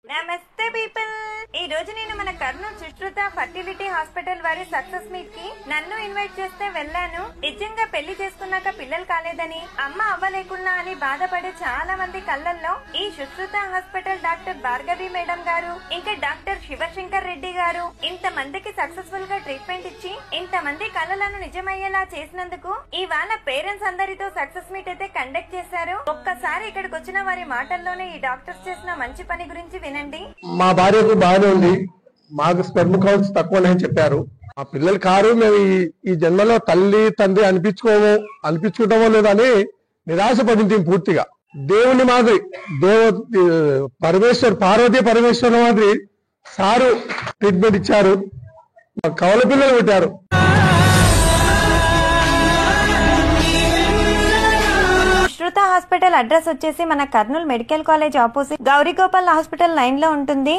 నమస్తే పీపుల్. ఈ రోజు నేను మన కర్నూలు సుశ్రుత ఫర్టిలిటీ హాస్పిటల్ వారి సక్సెస్ మీట్ కి నన్ను ఇన్వైట్ చేస్తే వెళ్ళాను. నిజంగా పెళ్లి చేసుకున్నాక పిల్లలు కాలేదని, అమ్మ అవ్వలేకున్నా అని బాధపడే చాలా మంది కళ్ళల్లో ఈ Sushruta hospital doctor Bhargavi madam గారు, ఇంకా డాక్టర్ శివశంకర్ రెడ్డి గారు ఇంత మందికి సక్సెస్ఫుల్ గా ట్రీట్మెంట్ ఇచ్చి ఇంత మంది కళ్ళలను నిజమయ్యేలా చేసినందుకు ఇవాళ పేరెంట్స్ అందరితో సక్సెస్ మీట్ అయితే కండక్ట్ చేశారు. ఒక్కసారి ఇక్కడికి వచ్చిన వారి మాటల్లోనే ఈ డాక్టర్స్ చేసిన మంచి పని గురించి వినండి. మా భార్యకు బాగానే ఉంది, మాకు స్పెర్మ్ కౌంట్స్ తక్కువని చెప్పారు. మా పిల్లలు కారు, మేము ఈ జన్మలో తల్లి తండ్రి అనిపించుకుంటామో లేదని నిరాశపడింది పూర్తిగా. దేవుని మాదిరి పార్వతీ పరమేశ్వర మాదిరి సారు ట్రీట్మెంట్ ఇచ్చారు, కవల పిల్లలు పెట్టారు. సుశ్రుత హాస్పిటల్ అడ్రస్ వచ్చేసి మన Kurnool medical college opposite Gauri Gopal hospital line లో ఉంటుంది.